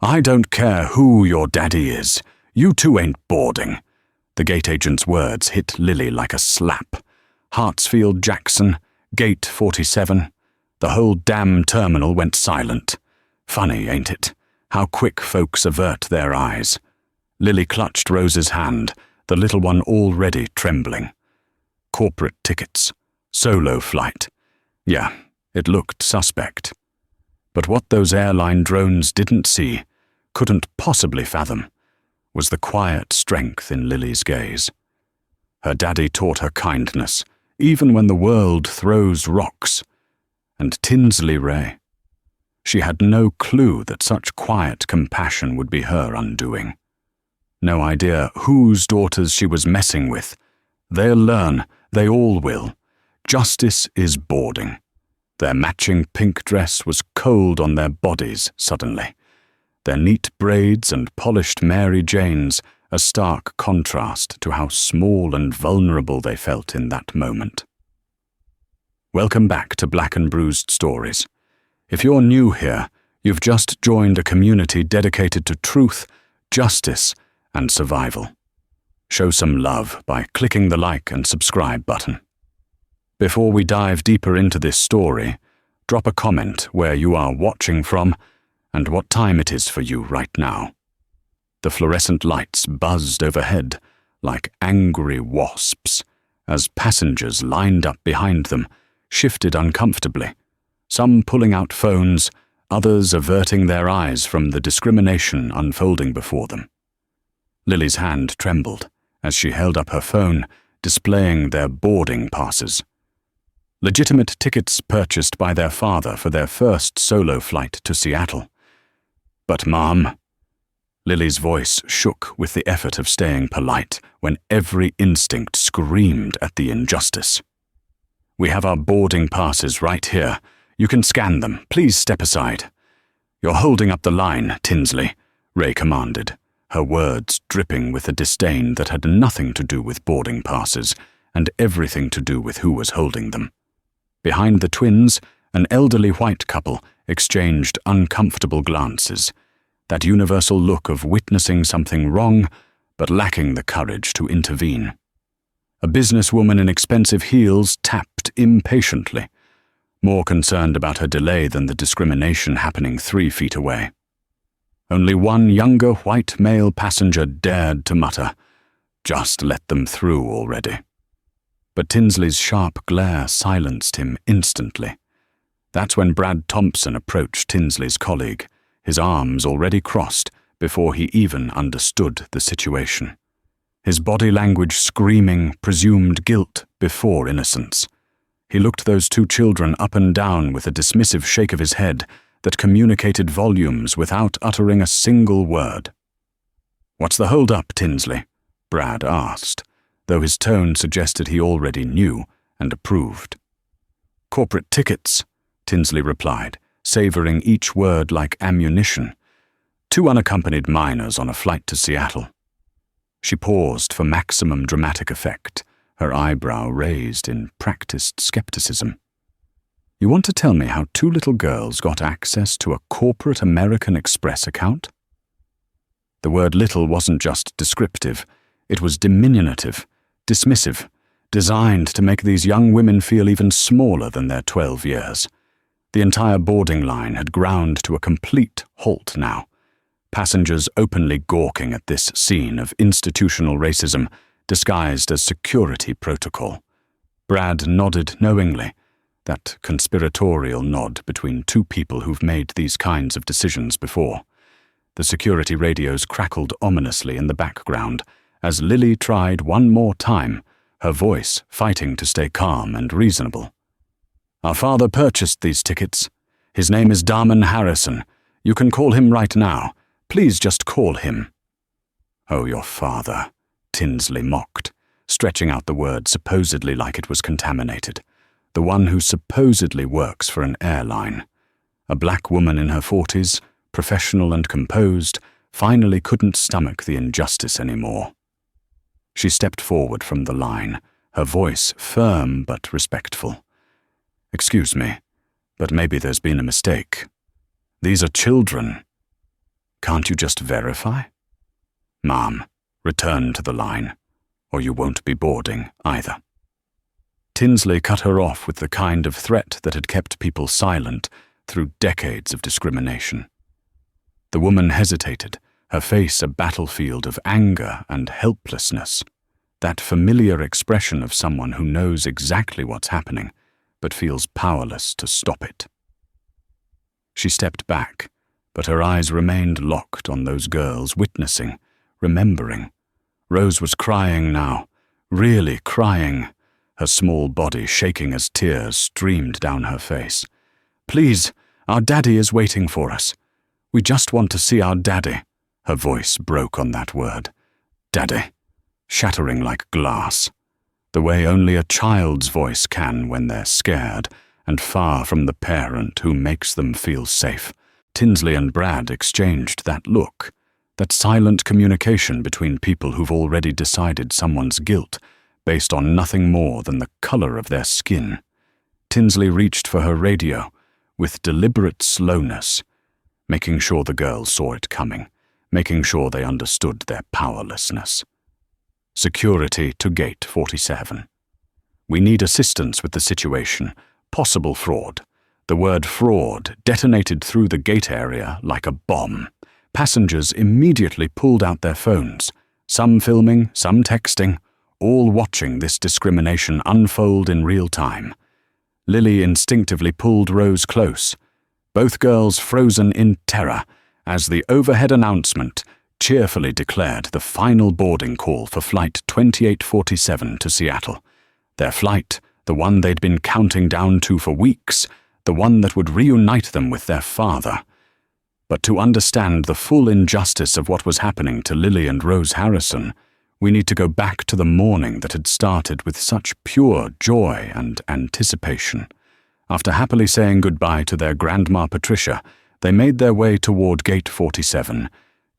"I don't care who your daddy is. You two ain't boarding." The gate agent's words hit Lily like a slap. Hartsfield Jackson, Gate 47. The whole damn terminal went silent. Funny, ain't it? How quick folks avert their eyes. Lily clutched Rose's hand, the little one already trembling. Corporate tickets. Solo flight. Yeah, it looked suspect. But what those airline drones didn't see, couldn't possibly fathom, was the quiet strength in Lily's gaze. Her daddy taught her kindness, even when the world throws rocks. And Tinsley Ray. She had no clue that such quiet compassion would be her undoing. No idea whose daughters she was messing with. They'll learn, they all will. Justice is boarding. Their matching pink dress was cold on their bodies suddenly. Their neat braids and polished Mary Janes a stark contrast to how small and vulnerable they felt in that moment. Welcome back to Black and Bruised Stories. If you're new here, you've just joined a community dedicated to truth, justice, and survival. Show some love by clicking the like and subscribe button. Before we dive deeper into this story, drop a comment where you are watching from and what time it is for you right now. The fluorescent lights buzzed overhead like angry wasps as passengers lined up behind them shifted uncomfortably, some pulling out phones, others averting their eyes from the discrimination unfolding before them. Lily's hand trembled as she held up her phone, displaying their boarding passes. Legitimate tickets purchased by their father for their first solo flight to Seattle. "But, Mom," Lily's voice shook with the effort of staying polite when every instinct screamed at the injustice. "We have our boarding passes right here. You can scan them. Please step aside." "You're holding up the line, Tinsley," Ray commanded, her words dripping with a disdain that had nothing to do with boarding passes and everything to do with who was holding them. Behind the twins, an elderly white couple exchanged uncomfortable glances, that universal look of witnessing something wrong but lacking the courage to intervene. A businesswoman in expensive heels tapped impatiently, more concerned about her delay than the discrimination happening 3 feet away. Only one younger white male passenger dared to mutter, "Just let them through already." But Tinsley's sharp glare silenced him instantly. That's when Brad Thompson approached Tinsley's colleague, his arms already crossed before he even understood the situation. His body language screaming presumed guilt before innocence. He looked those 2 children up and down with a dismissive shake of his head that communicated volumes without uttering a single word. "What's the hold-up, Tinsley?" Brad asked, though his tone suggested he already knew and approved. "Corporate tickets," Tinsley replied, savoring each word like ammunition. 2 unaccompanied minors on a flight to Seattle." She paused for maximum dramatic effect, her eyebrow raised in practiced skepticism. "You want to tell me how 2 little girls got access to a corporate American Express account?" The word little wasn't just descriptive, it was diminutive, dismissive, designed to make these young women feel even smaller than their 12 years. The entire boarding line had ground to a complete halt now, passengers openly gawking at this scene of institutional racism disguised as security protocol. Brad nodded knowingly, that conspiratorial nod between 2 people who've made these kinds of decisions before. The security radios crackled ominously in the background as Lily tried one more time, her voice fighting to stay calm and reasonable. "Our father purchased these tickets. His name is Darman Harrison. You can call him right now. Please just call him." "Oh, your father," Tinsley mocked, stretching out the word supposedly like it was contaminated. The one who supposedly works for an airline. A black woman in her 40s, professional and composed, finally couldn't stomach the injustice anymore. She stepped forward from the line, her voice firm but respectful. "Excuse me, but maybe there's been a mistake. These are children." Can't you just verify? Ma'am, return to the line, or you won't be boarding either. Tinsley cut her off with the kind of threat that had kept people silent through decades of discrimination. The woman hesitated, her face a battlefield of anger and helplessness, that familiar expression of someone who knows exactly what's happening, but feels powerless to stop it. She stepped back, but her eyes remained locked on those girls, witnessing, remembering. Rose was crying now, really crying, her small body shaking as tears streamed down her face. "Please, our daddy is waiting for us. We just want to see our daddy." Her voice broke on that word. Daddy, shattering like glass, the way only a child's voice can when they're scared and far from the parent who makes them feel safe. Tinsley and Brad exchanged that look, that silent communication between people who've already decided someone's guilt based on nothing more than the color of their skin. Tinsley reached for her radio with deliberate slowness, making sure the girls saw it coming, making sure they understood their powerlessness. Security to Gate 47. We need assistance with the situation. Possible fraud. The word fraud detonated through the gate area like a bomb. Passengers immediately pulled out their phones, some filming, some texting, all watching this discrimination unfold in real time. Lily instinctively pulled Rose close, both girls frozen in terror as the overhead announcement cheerfully declared the final boarding call for Flight 2847 to Seattle. Their flight, the one they'd been counting down to for weeks, the one that would reunite them with their father. But to understand the full injustice of what was happening to Lily and Rose Harrison, we need to go back to the morning that had started with such pure joy and anticipation. After happily saying goodbye to their grandma Patricia, they made their way toward Gate 47,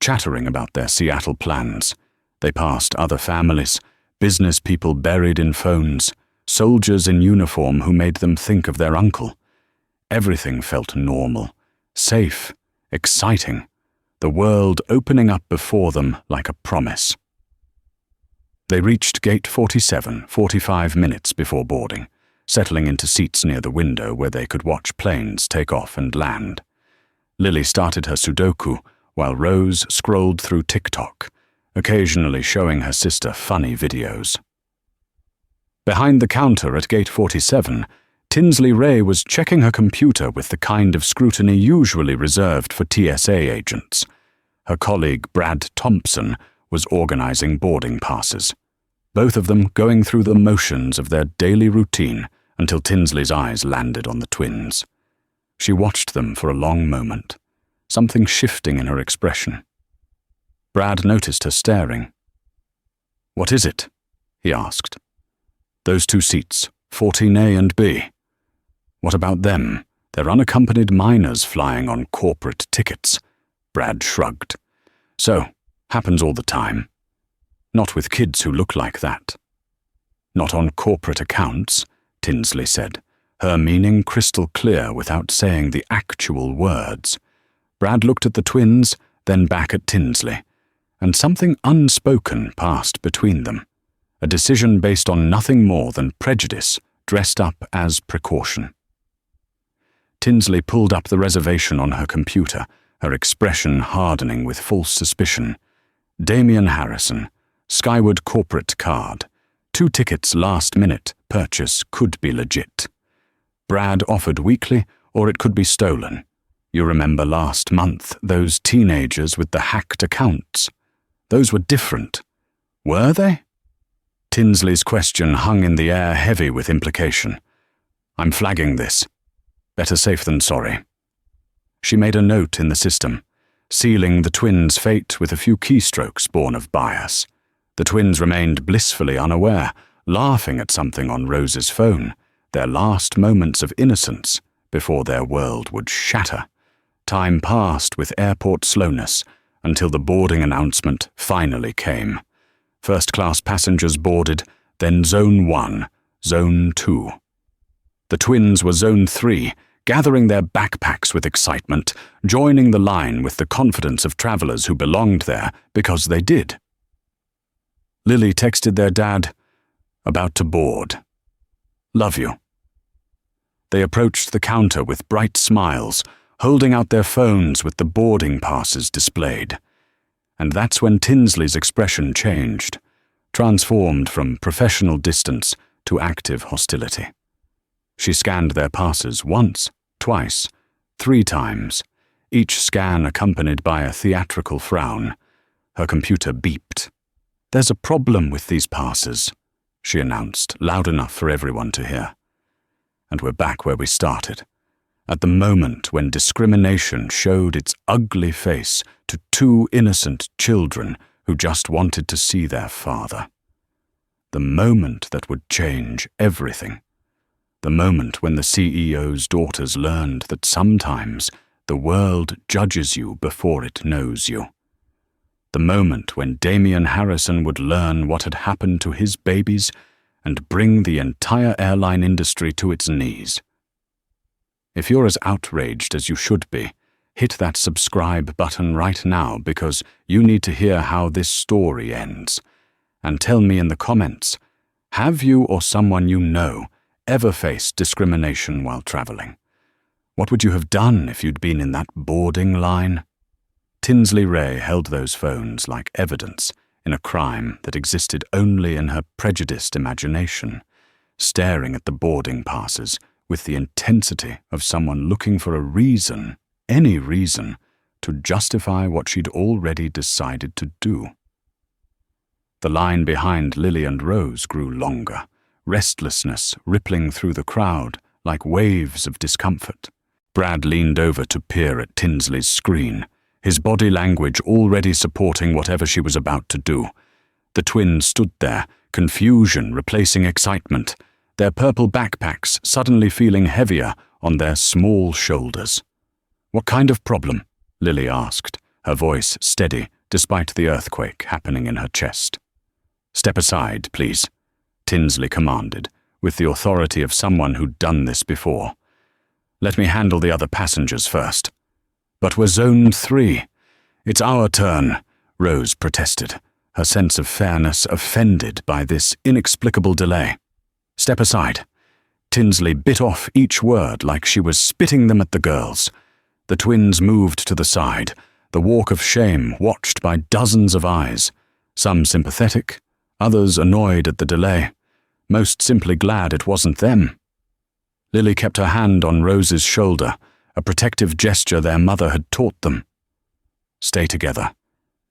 chattering about their Seattle plans. They passed other families, business people buried in phones, soldiers in uniform who made them think of their uncle. Everything felt normal, safe, exciting, the world opening up before them like a promise. They reached Gate 47 45 minutes before boarding, settling into seats near the window where they could watch planes take off and land. Lily started her Sudoku while Rose scrolled through TikTok, occasionally showing her sister funny videos. Behind the counter at Gate 47, Tinsley Ray was checking her computer with the kind of scrutiny usually reserved for TSA agents. Her colleague Brad Thompson was organizing boarding passes, both of them going through the motions of their daily routine until Tinsley's eyes landed on the twins. She watched them for a long moment, something shifting in her expression. Brad noticed her staring. "What is it?" he asked. "Those two seats, 14A and B. What about them? They're unaccompanied minors flying on corporate tickets." Brad shrugged. "So, happens all the time. Not with kids who look like that." "Not on corporate accounts," Tinsley said, her meaning crystal clear without saying the actual words. Brad looked at the twins, then back at Tinsley, and something unspoken passed between them, a decision based on nothing more than prejudice dressed up as precaution. Tinsley pulled up the reservation on her computer, her expression hardening with false suspicion. Damian Harrison, Skyward corporate card. 2 tickets last minute, purchase could be legit. Brad offered weekly, or it could be stolen. You remember last month, those teenagers with the hacked accounts. Those were different. Were they? Tinsley's question hung in the air, heavy with implication. "I'm flagging this. Better safe than sorry." She made a note in the system, sealing the twins' fate with a few keystrokes born of bias. The twins remained blissfully unaware, laughing at something on Rose's phone, their last moments of innocence before their world would shatter. Time passed with airport slowness until the boarding announcement finally came. First-class passengers boarded, then Zone 1, Zone 2. The twins were Zone 3, gathering their backpacks with excitement, joining the line with the confidence of travelers who belonged there because they did. Lily texted their dad, "About to board. Love you." They approached the counter with bright smiles, holding out their phones with the boarding passes displayed. And that's when Tinsley's expression changed, transformed from professional distance to active hostility. She scanned their passes once, twice, 3 times, each scan accompanied by a theatrical frown. Her computer beeped. "There's a problem with these passes," she announced, loud enough for everyone to hear. And we're back where we started, at the moment when discrimination showed its ugly face to 2 innocent children who just wanted to see their father. The moment that would change everything. The moment when the CEO's daughters learned that sometimes the world judges you before it knows you. The moment when Damian Harrison would learn what had happened to his babies and bring the entire airline industry to its knees. If you're as outraged as you should be, hit that subscribe button right now because you need to hear how this story ends. And tell me in the comments, have you or someone you know ever faced discrimination while traveling? What would you have done if you'd been in that boarding line? Tinsley Ray held those phones like evidence in a crime that existed only in her prejudiced imagination, staring at the boarding passes with the intensity of someone looking for a reason, any reason, to justify what she'd already decided to do. The line behind Lily and Rose grew longer, restlessness rippling through the crowd like waves of discomfort. Brad leaned over to peer at Tinsley's screen, his body language already supporting whatever she was about to do. The twins stood there, confusion replacing excitement, their purple backpacks suddenly feeling heavier on their small shoulders. "What kind of problem?" Lily asked, her voice steady despite the earthquake happening in her chest. "Step aside, please," Tinsley commanded, with the authority of someone who'd done this before. "Let me handle the other passengers first." "But we're Zone 3. It's our turn," Rose protested, her sense of fairness offended by this inexplicable delay. "Step aside." Tinsley bit off each word like she was spitting them at the girls. The twins moved to the side, the walk of shame watched by dozens of eyes, some sympathetic, others annoyed at the delay, most simply glad it wasn't them. Lily kept her hand on Rose's shoulder, a protective gesture their mother had taught them. "Stay together.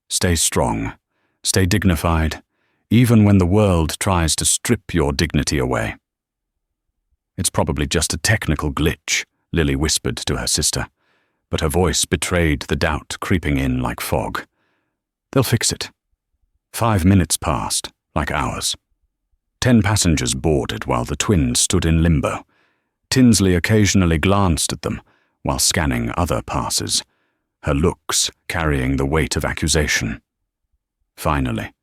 Stay strong. Stay dignified, even when the world tries to strip your dignity away." "It's probably just a technical glitch," Lily whispered to her sister, but her voice betrayed the doubt creeping in like fog. "They'll fix it." 5 minutes passed, like hours. 10 passengers boarded while the twins stood in limbo. Tinsley occasionally glanced at them while scanning other passes, her looks carrying the weight of accusation. Finally,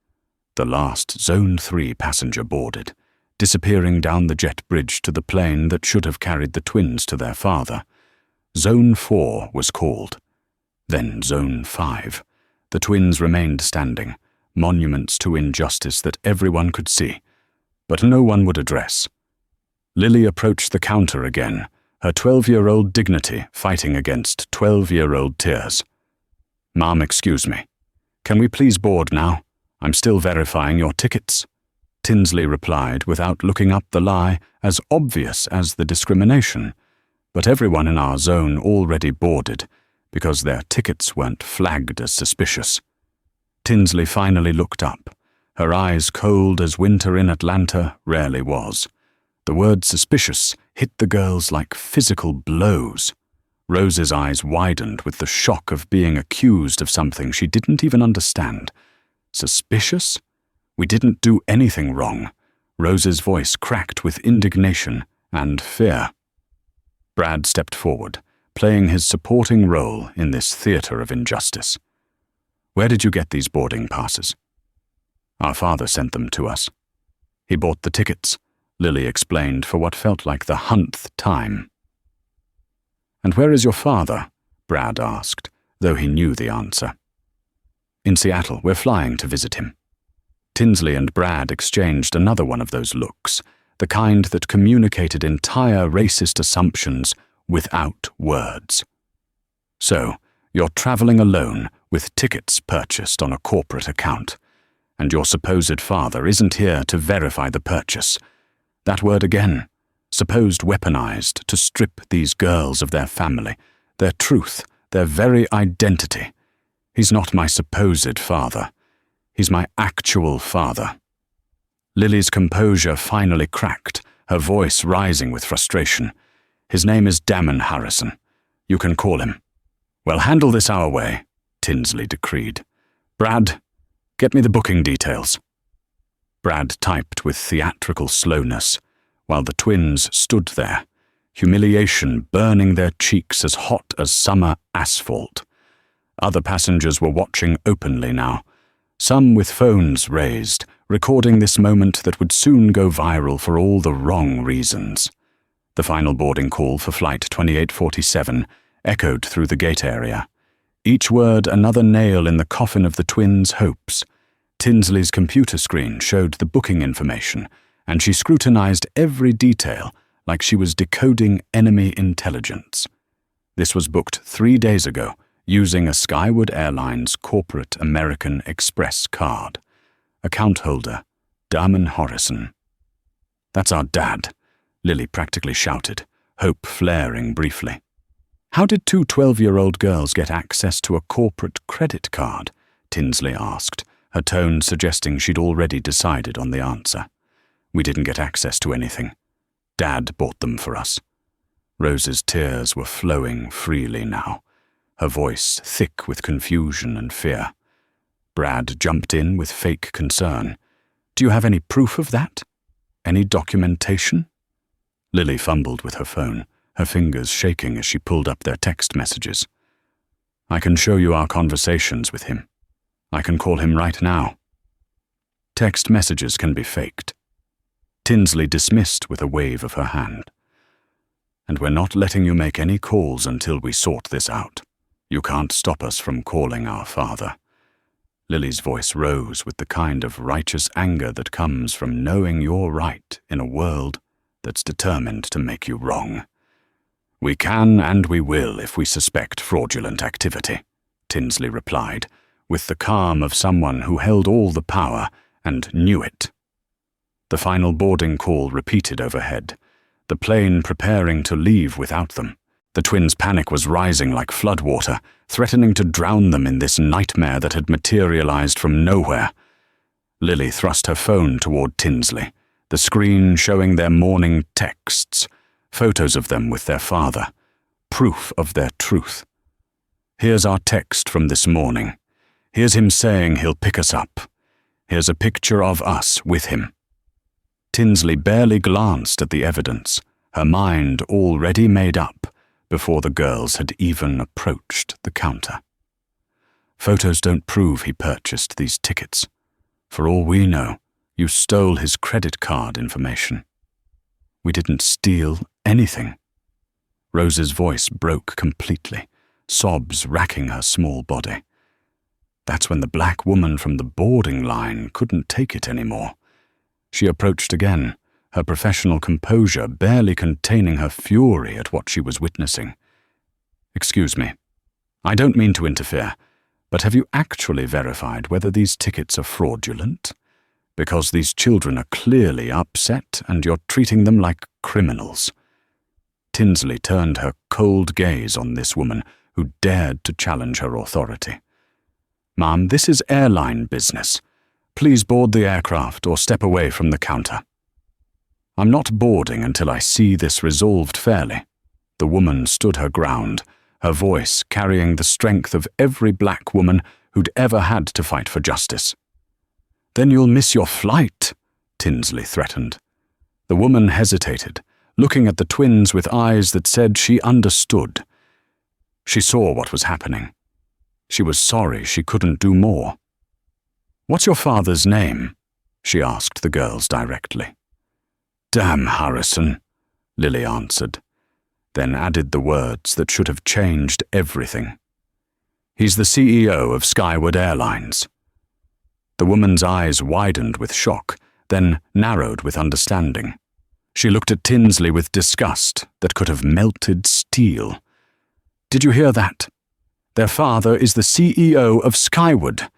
the last Zone 3 passenger boarded, disappearing down the jet bridge to the plane that should have carried the twins to their father. Zone 4 was called. Then Zone 5. The twins remained standing, monuments to injustice that everyone could see, but no one would address. Lily approached the counter again, her 12-year-old dignity fighting against 12-year-old tears. "Mom, excuse me. Can we please board now? I'm still verifying your tickets." Tinsley replied without looking up the lie as obvious as the discrimination, but everyone in our zone already boarded because their tickets weren't flagged as suspicious. Tinsley finally looked up, her eyes cold as winter in Atlanta rarely was. The word suspicious hit the girls like physical blows. Rose's eyes widened with the shock of being accused of something she didn't even understand. Suspicious? We didn't do anything wrong. Rose's voice cracked with indignation and fear. Brad stepped forward, playing his supporting role in this theater of injustice. "Where did you get these boarding passes?" "Our father sent them to us. He bought the tickets," Lily explained for what felt like the 100th time. "And where is your father?" Brad asked, though he knew the answer. "In Seattle. We're flying to visit him." Tinsley and Brad exchanged another one of those looks, the kind that communicated entire racist assumptions without words. "So, you're traveling alone with tickets purchased on a corporate account, and your supposed father isn't here to verify the purchase. That word again, supposed weaponized to strip these girls of their family, their truth, their very identity. He's not my supposed father. He's my actual father." Lily's composure finally cracked, her voice rising with frustration. "His name is Damon Harrison. You can call him." "Well, handle this our way," Tinsley decreed. "Brad, get me the booking details." Brad typed with theatrical slowness, while the twins stood there, humiliation burning their cheeks as hot as summer asphalt. Other passengers were watching openly now, some with phones raised, recording this moment that would soon go viral for all the wrong reasons. The final boarding call for Flight 2847 echoed through the gate area, each word another nail in the coffin of the twins' hopes. Tinsley's computer screen showed the booking information, and she scrutinized every detail like she was decoding enemy intelligence. This was booked 3 days ago, using a Skyward Airlines corporate American Express card. Account holder, Damon Harrison. "That's our dad," Lily practically shouted, hope flaring briefly. "How did 2 12-year-old girls get access to a corporate credit card?" Tinsley asked, her tone suggesting she'd already decided on the answer. "We didn't get access to anything. Dad bought them for us." Rose's tears were flowing freely now, her voice thick with confusion and fear. Brad jumped in with fake concern. "Do you have any proof of that? Any documentation?" Lily fumbled with her phone, her fingers shaking as she pulled up their text messages. "I can show you our conversations with him. I can call him right now." Text messages can be faked. Tinsley dismissed with a wave of her hand. "And we're not letting you make any calls until we sort this out. You can't stop us from calling our father." Lily's voice rose with the kind of righteous anger that comes from knowing you're right in a world that's determined to make you wrong. "We can and we will if we suspect fraudulent activity," Tinsley replied, with the calm of someone who held all the power and knew it. The final boarding call repeated overhead, the plane preparing to leave without them. The twins' panic was rising like floodwater, threatening to drown them in this nightmare that had materialized from nowhere. Lily thrust her phone toward Tinsley, the screen showing their morning texts, photos of them with their father, proof of their truth. "Here's our text from this morning. Here's him saying he'll pick us up. Here's a picture of us with him." Tinsley barely glanced at the evidence, her mind already made up before the girls had even approached the counter. "Photos don't prove he purchased these tickets. For all we know, you stole his credit card information. We didn't steal anything." Rose's voice broke completely, sobs racking her small body. That's when the black woman from the boarding line couldn't take it anymore. She approached again, her professional composure barely containing her fury at what she was witnessing. "Excuse me. I don't mean to interfere, but have you actually verified whether these tickets are fraudulent? Because these children are clearly upset and you're treating them like criminals." Tinsley turned her cold gaze on this woman who dared to challenge her authority. "Ma'am, this is airline business. Please board the aircraft or step away from the counter." "I'm not boarding until I see this resolved fairly." The woman stood her ground, her voice carrying the strength of every black woman who'd ever had to fight for justice. "Then you'll miss your flight," Tinsley threatened. The woman hesitated, looking at the twins with eyes that said she understood. She saw what was happening. She was sorry she couldn't do more. "What's your father's name?" she asked the girls directly. "Damn Harrison," Lily answered. then added the words that should have changed everything. "He's the CEO of Skyward Airlines." The woman's eyes widened with shock, then narrowed with understanding. She looked at Tinsley with disgust that could have melted steel. "Did you hear that? Their father is the CEO of Skyward.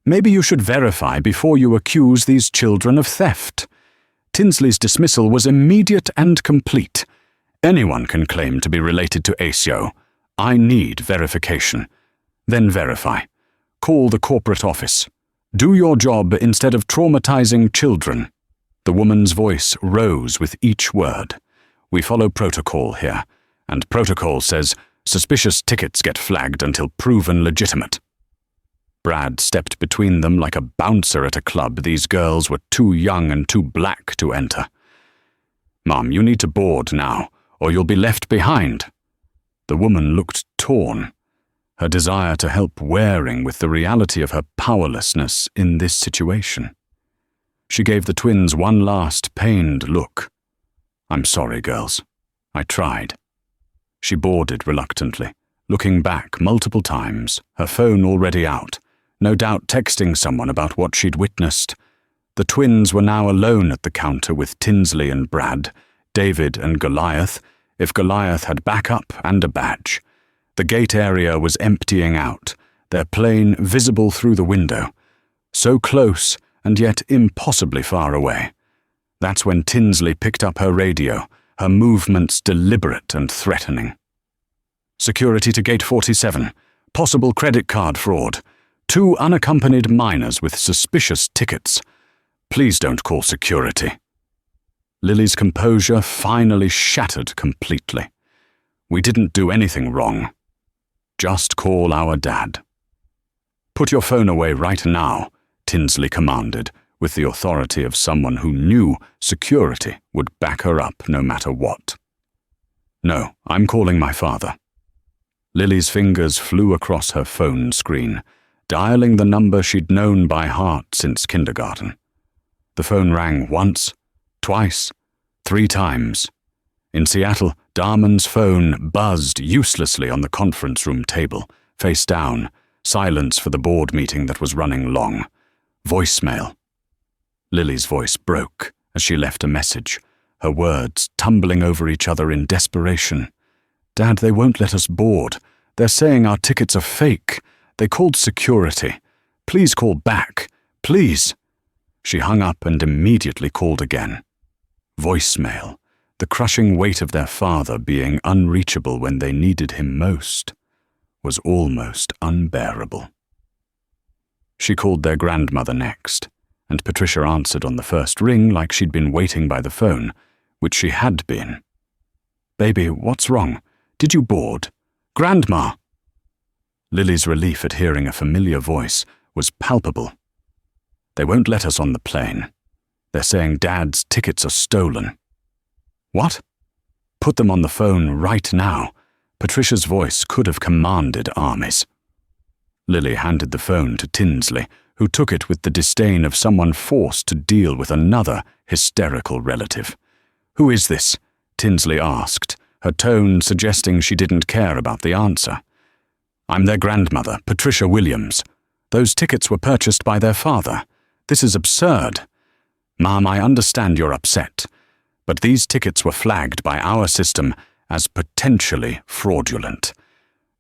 Maybe you should verify before you accuse these children of theft." Tinsley's dismissal was immediate and complete. "Anyone can claim to be related to AIza. I need verification." "Then verify. Call the corporate office. Do your job instead of traumatizing children." The woman's voice rose with each word. "We follow protocol here, and protocol says suspicious tickets get flagged until proven legitimate." Brad stepped between them like a bouncer at a club. These girls were too young and too black to enter. "Mom, you need to board now, or you'll be left behind." The woman looked torn, her desire to help wearing with the reality of her powerlessness in this situation. She gave the twins one last pained look. "I'm sorry, girls. I tried." She boarded reluctantly, looking back multiple times, her phone already out, no doubt texting someone about what she'd witnessed. The twins were now alone at the counter with Tinsley and Brad, David and Goliath, if Goliath had backup and a badge. The gate area was emptying out, their plane visible through the window. So close and yet impossibly far away. That's when Tinsley picked up her radio, her movements deliberate and threatening. "Security to gate 47. Possible credit card fraud. 2 unaccompanied minors with suspicious tickets. Please don't call security." Lily's composure finally shattered completely. "We didn't do anything wrong. Just call our dad." "Put your phone away right now," Tinsley commanded, with the authority of someone who knew security would back her up no matter what. "No, I'm calling my father." Lily's fingers flew across her phone screen, dialing the number she'd known by heart since kindergarten. The phone rang once, twice, 3 times. In Seattle, Darman's phone buzzed uselessly on the conference room table, face down, silence for the board meeting that was running long. Voicemail. Lily's voice broke as she left a message, her words tumbling over each other in desperation. "Dad, they won't let us board. They're saying our tickets are fake. They called security. Please call back. Please." She hung up and immediately called again. Voicemail. The crushing weight of their father being unreachable when they needed him most was almost unbearable. She called their grandmother next, and Patricia answered on the first ring like she'd been waiting by the phone, which she had been. "Baby, what's wrong? Did you board? Grandma!" Lily's relief at hearing a familiar voice was palpable. "They won't let us on the plane. They're saying Dad's tickets are stolen." "What?" "Put them on the phone right now." Patricia's voice could have commanded armies. Lily handed the phone to Tinsley, who took it with the disdain of someone forced to deal with another hysterical relative. "Who is this?" Tinsley asked, her tone suggesting she didn't care about the answer. "I'm their grandmother, Patricia Williams. Those tickets were purchased by their father. This is absurd. Mom, I understand you're upset, but these tickets were flagged by our system as potentially fraudulent.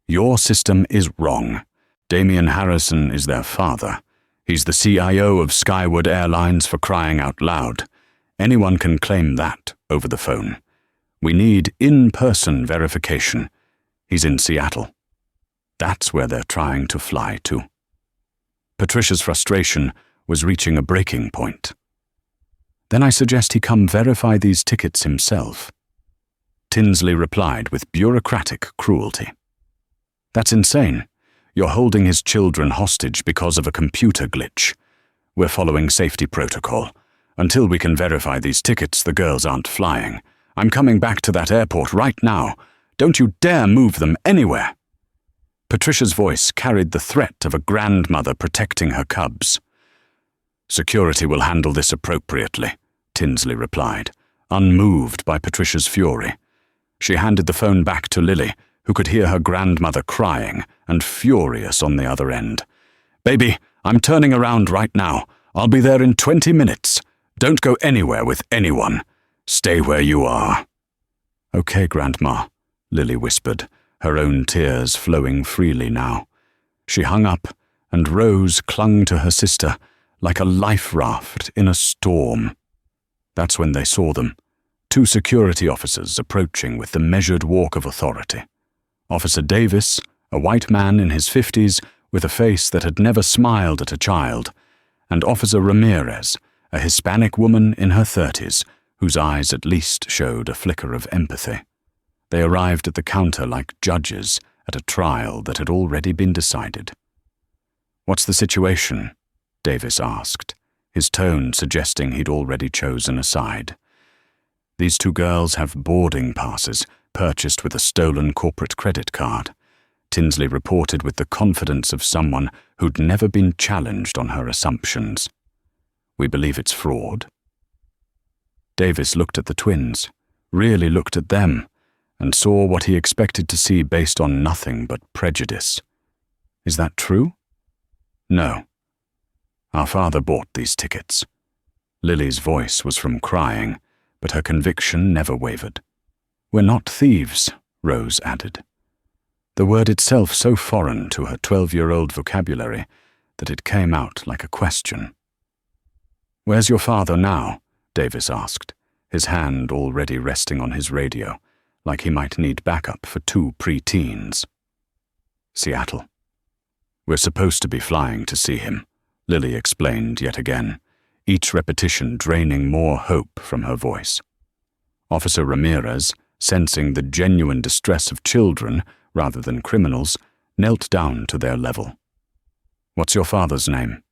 Your system is wrong. Damian Harrison is their father. He's the CIO of Skyward Airlines, for crying out loud. Anyone can claim that over the phone. We need in-person verification. He's in Seattle. That's where they're trying to fly to." Patricia's frustration was reaching a breaking point. "Then I suggest he come verify these tickets himself." Tinsley replied with bureaucratic cruelty. "That's insane. You're holding his children hostage because of a computer glitch. We're following safety protocol. Until we can verify these tickets, the girls aren't flying. I'm coming back to that airport right now. Don't you dare move them anywhere." Patricia's voice carried the threat of a grandmother protecting her cubs. "Security will handle this appropriately," Tinsley replied, unmoved by Patricia's fury. She handed the phone back to Lily, who could hear her grandmother crying and furious on the other end. "Baby, I'm turning around right now. I'll be there in 20 minutes. Don't go anywhere with anyone. Stay where you are." "Okay, Grandma," Lily whispered, her own tears flowing freely now. She hung up, and Rose clung to her sister like a life raft in a storm. That's when they saw them, 2 security officers approaching with the measured walk of authority. Officer Davis, a white man in his 50s with a face that had never smiled at a child, and Officer Ramirez, a Hispanic woman in her 30s, whose eyes at least showed a flicker of empathy. They arrived at the counter like judges at a trial that had already been decided. "What's the situation?" Davis asked, his tone suggesting he'd already chosen a side. "These 2 girls have boarding passes purchased with a stolen corporate credit card," Tinsley reported with the confidence of someone who'd never been challenged on her assumptions. "We believe it's fraud." Davis looked at the twins, really looked at them, and saw what he expected to see based on nothing but prejudice. "Is that true?" "No. Our father bought these tickets." Lily's voice was from crying, but her conviction never wavered. "We're not thieves," Rose added, the word itself so foreign to her 12-year-old vocabulary that it came out like a question. "Where's your father now?" Davis asked, his hand already resting on his radio, like he might need backup for 2 pre-teens. "Seattle. We're supposed to be flying to see him," Lily explained yet again, each repetition draining more hope from her voice. Officer Ramirez, sensing the genuine distress of children rather than criminals, knelt down to their level. "What's your father's name?"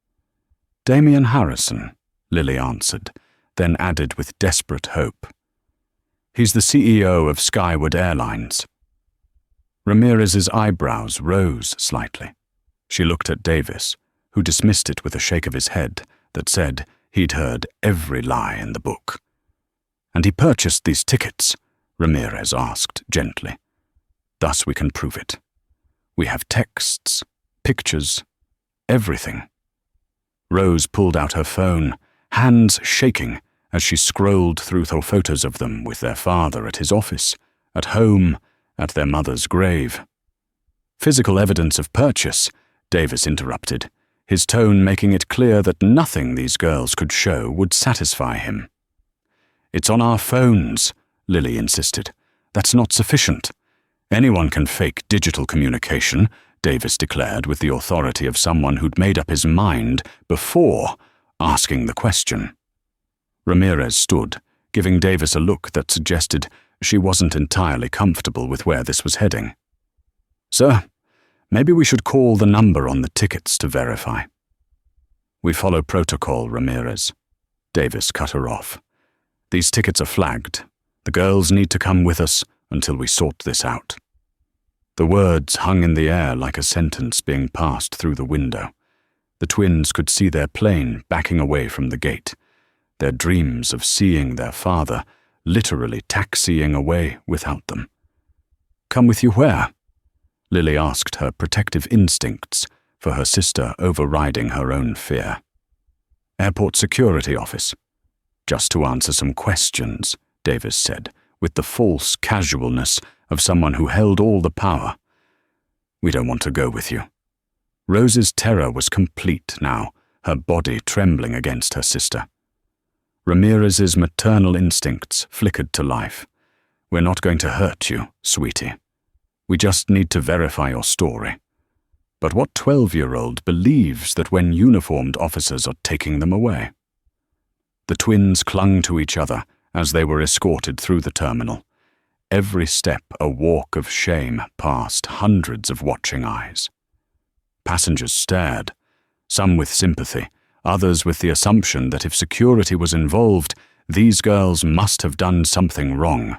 "Damian Harrison," Lily answered, then added with desperate hope. "He's the CEO of Skyward Airlines." Ramirez's eyebrows rose slightly. She looked at Davis, who dismissed it with a shake of his head that said he'd heard every lie in the book. "And he purchased these tickets?" Ramirez asked gently. "Thus we can prove it. We have texts, pictures, everything." Rose pulled out her phone, hands shaking as she scrolled through the photos of them with their father at his office, at home, at their mother's grave. "Physical evidence of purchase," Davis interrupted, his tone making it clear that nothing these girls could show would satisfy him. "It's on our phones," Lily insisted. "That's not sufficient. Anyone can fake digital communication," Davis declared with the authority of someone who'd made up his mind before asking the question. Ramirez stood, giving Davis a look that suggested she wasn't entirely comfortable with where this was heading. "Sir, maybe we should call the number on the tickets to verify." "We follow protocol, Ramirez." Davis cut her off. "These tickets are flagged. The girls need to come with us until we sort this out." The words hung in the air like a sentence being passed through the window. The twins could see their plane backing away from the gate, their dreams of seeing their father literally taxiing away without them. "Come with you where?" Lily asked, her protective instincts for her sister overriding her own fear. "Airport security office." "Just to answer some questions," Davis said, with the false casualness of someone who held all the power. "We don't want to go with you." Rose's terror was complete now, her body trembling against her sister. Ramirez's maternal instincts flickered to life. "We're not going to hurt you, sweetie. We just need to verify your story." But what 12-year-old believes that when uniformed officers are taking them away? The twins clung to each other as they were escorted through the terminal, every step a walk of shame past hundreds of watching eyes. Passengers stared, some with sympathy, others with the assumption that if security was involved, these girls must have done something wrong.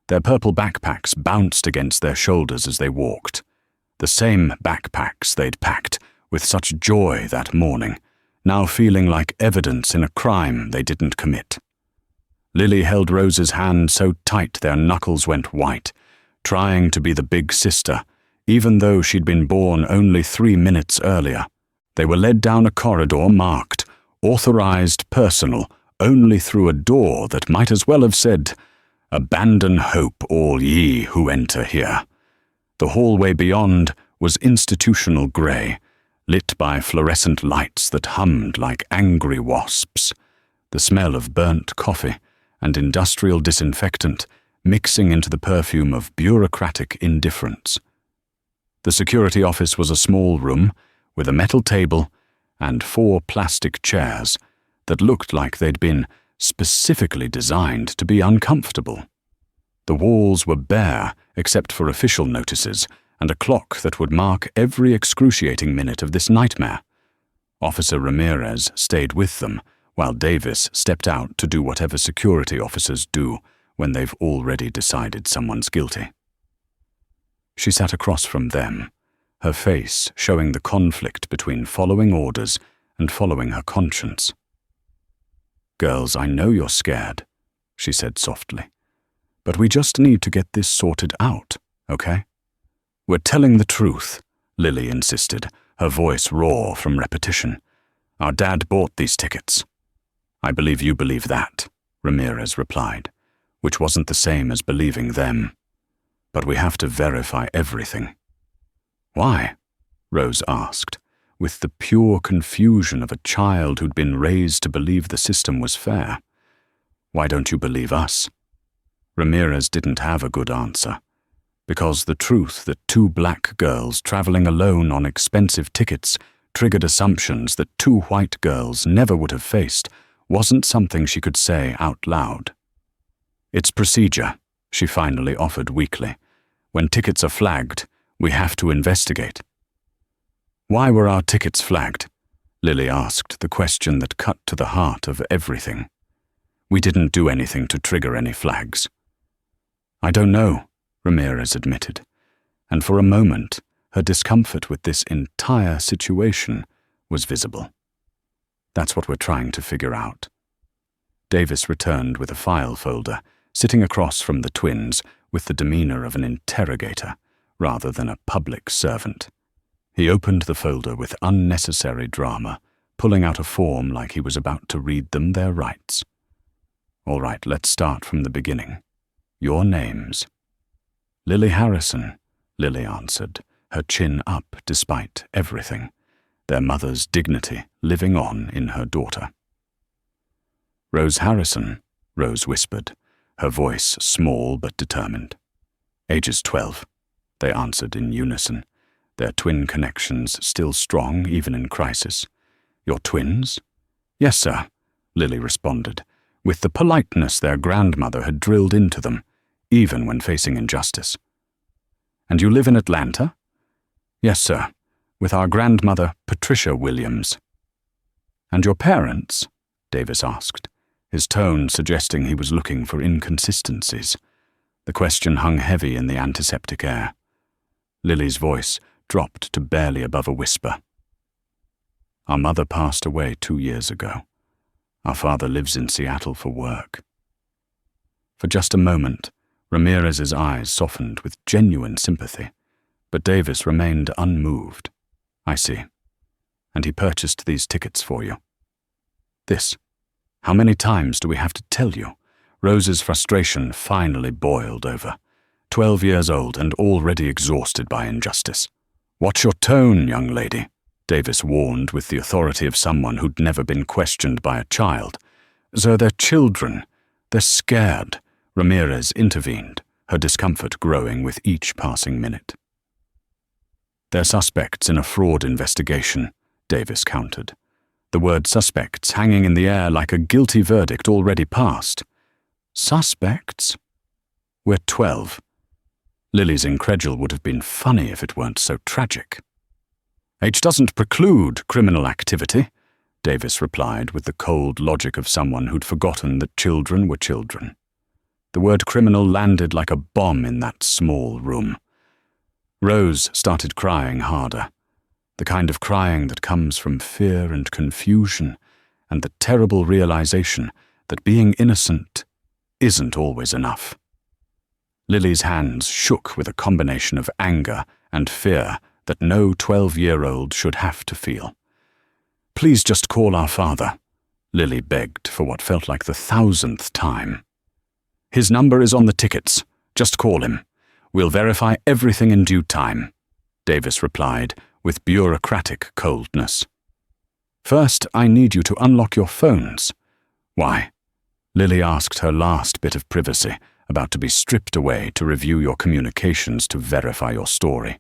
Their purple backpacks bounced against their shoulders as they walked. The same backpacks they'd packed with such joy that morning, now feeling like evidence in a crime they didn't commit. Lily held Rose's hand so tight their knuckles went white, trying to be the big sister, even though she'd been born only 3 minutes earlier. They were led down a corridor marked, authorized personal, only through a door that might as well have said, "Abandon hope, all ye who enter here." The hallway beyond was institutional grey, lit by fluorescent lights that hummed like angry wasps. The smell of burnt coffee and industrial disinfectant mixing into the perfume of bureaucratic indifference. The security office was a small room with a metal table and 4 plastic chairs that looked like they'd been specifically designed to be uncomfortable. The walls were bare except for official notices and a clock that would mark every excruciating minute of this nightmare. Officer Ramirez stayed with them, while Davis stepped out to do whatever security officers do when they've already decided someone's guilty. She sat across from them, her face showing the conflict between following orders and following her conscience. "Girls, I know you're scared," she said softly, "but we just need to get this sorted out, okay?" "We're telling the truth," Lily insisted, her voice raw from repetition. "Our dad bought these tickets." "I believe you believe that," Ramirez replied, which wasn't the same as believing them. "But we have to verify everything." "Why?" Rose asked, with the pure confusion of a child who'd been raised to believe the system was fair. "Why don't you believe us?" Ramirez didn't have a good answer, because the truth that 2 black girls traveling alone on expensive tickets triggered assumptions that 2 white girls never would have faced wasn't something she could say out loud. "It's procedure," she finally offered weakly. "When tickets are flagged, we have to investigate." "Why were our tickets flagged?" Lily asked, the question that cut to the heart of everything. "We didn't do anything to trigger any flags." "I don't know," Ramirez admitted, and for a moment her discomfort with this entire situation was visible. "That's what we're trying to figure out." Davis returned with a file folder, sitting across from the twins with the demeanor of an interrogator rather than a public servant. He opened the folder with unnecessary drama, pulling out a form like he was about to read them their rights. "All right, let's start from the beginning. Your names." "Lily Harrison," Lily answered, her chin up despite everything, their mother's dignity living on in her daughter. "Rose Harrison," Rose whispered, her voice small but determined. "Ages 12, they answered in unison, their twin connections still strong even in crisis. "Your twins?" "Yes, sir," Lily responded, with the politeness their grandmother had drilled into them, even when facing injustice. "And you live in Atlanta?" "Yes, sir, with our grandmother, Patricia Williams." "And your parents?" Davis asked, his tone suggesting he was looking for inconsistencies. The question hung heavy in the antiseptic air. Lily's voice dropped to barely above a whisper. "Our mother passed away 2 years ago. Our father lives in Seattle for work." For just a moment, Ramirez's eyes softened with genuine sympathy, but Davis remained unmoved. "I see. And he purchased these tickets for you." "This. How many times do we have to tell you?" Rose's frustration finally boiled over. 12 years old and already exhausted by injustice. "Watch your tone, young lady," Davis warned with the authority of someone who'd never been questioned by a child. "Sir, they're children. They're scared," Ramirez intervened, her discomfort growing with each passing minute. "They're suspects in a fraud investigation," Davis countered, the word suspects hanging in the air like a guilty verdict already passed. "Suspects? We're 12. Lily's incredule would have been funny if it weren't so tragic. "Age doesn't preclude criminal activity," Davis replied with the cold logic of someone who'd forgotten that children were children. The word criminal landed like a bomb in that small room. Rose started crying harder, the kind of crying that comes from fear and confusion and the terrible realization that being innocent isn't always enough. Lily's hands shook with a combination of anger and fear that no 12-year-old should have to feel. "Please just call our father," Lily begged for what felt like the 1,000th time. "His number is on the tickets. Just call him. We'll verify everything in due time," Davis replied with bureaucratic coldness. "First, I need you to unlock your phones." "Why?" Lily asked, her last bit of privacy about to be stripped away to review your communications to verify your story.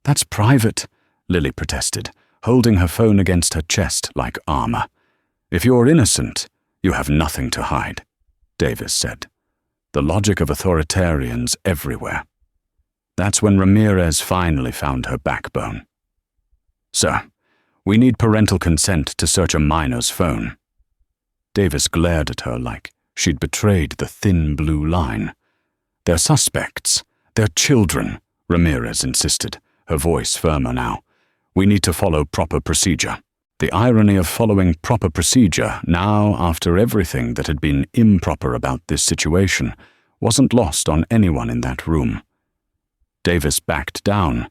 "That's private," Lily protested, holding her phone against her chest like armor. "If you're innocent, you have nothing to hide," Davis said. The logic of authoritarians everywhere. That's when Ramirez finally found her backbone. "Sir, we need parental consent to search a minor's phone." Davis glared at her like she'd betrayed the thin blue line. "They're suspects. They're children," Ramirez insisted, her voice firmer now. "We need to follow proper procedure." The irony of following proper procedure now, after everything that had been improper about this situation, wasn't lost on anyone in that room. Davis backed down,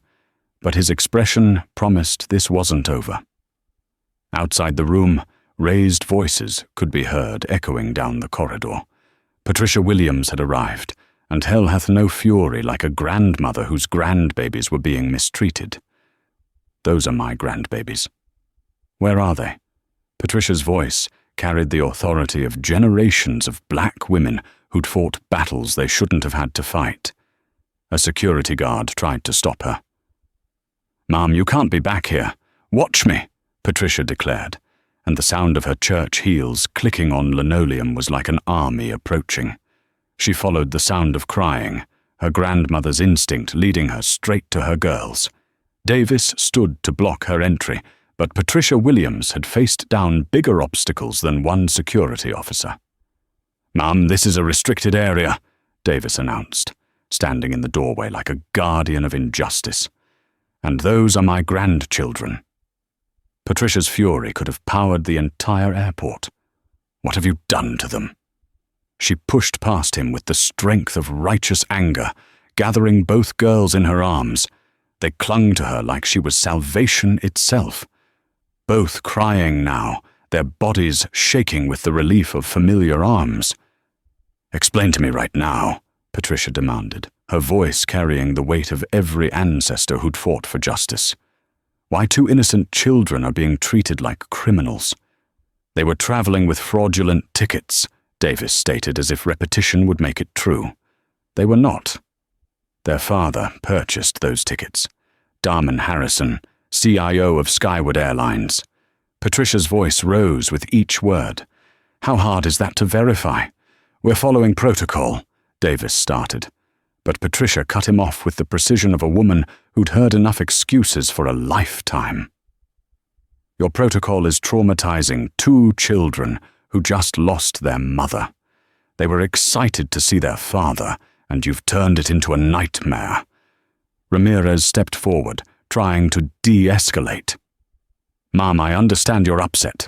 but his expression promised this wasn't over. Outside the room, raised voices could be heard echoing down the corridor. Patricia Williams had arrived, and hell hath no fury like a grandmother whose grandbabies were being mistreated. "Those are my grandbabies." "Where are they?" Patricia's voice carried the authority of generations of black women who'd fought battles they shouldn't have had to fight. A security guard tried to stop her. "Mom, you can't be back here. Watch me," Patricia declared, and the sound of her church heels clicking on linoleum was like an army approaching. She followed the sound of crying, her grandmother's instinct leading her straight to her girls. Davis stood to block her entry, but Patricia Williams had faced down bigger obstacles than one security officer. "Mom, this is a restricted area," Davis announced, standing in the doorway like a guardian of injustice. "And those are my grandchildren." Patricia's fury could have powered the entire airport. "What have you done to them?" She pushed past him with the strength of righteous anger, gathering both girls in her arms. They clung to her like she was salvation itself. Both crying now, their bodies shaking with the relief of familiar arms. "Explain to me right now," Patricia demanded, her voice carrying the weight of every ancestor who'd fought for justice. "Why two innocent children are being treated like criminals." "They were traveling with fraudulent tickets," Davis stated as if repetition would make it true. "They were not. Their father purchased those tickets. Darman Harrison, CIO of Skyward Airlines." Patricia's voice rose with each word. "How hard is that to verify?" "We're following protocol," Davis started, but Patricia cut him off with the precision of a woman who'd heard enough excuses for a lifetime. "Your protocol is traumatizing two children who just lost their mother. They were excited to see their father, and you've turned it into a nightmare." Ramirez stepped forward, trying to de-escalate. "Mom, I understand you're upset.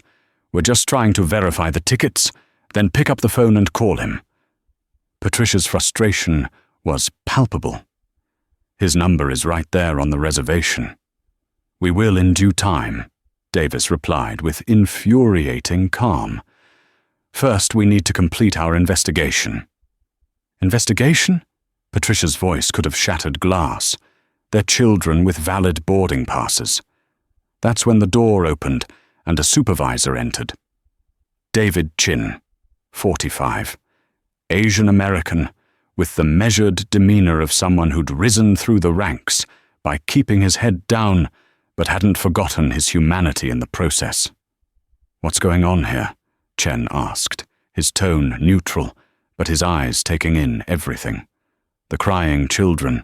We're just trying to verify the tickets, then pick up the phone and call him." Patricia's frustration was palpable. "His number is right there on the reservation." "We will in due time," Davis replied with infuriating calm. "First, we need to complete our investigation." "Investigation?" Patricia's voice could have shattered glass. "They're children with valid boarding passes." That's when the door opened and a supervisor entered. David Chin, 45, Asian American, with the measured demeanor of someone who'd risen through the ranks by keeping his head down but hadn't forgotten his humanity in the process. "What's going on here?" Chen asked, his tone neutral, but his eyes taking in everything. The crying children,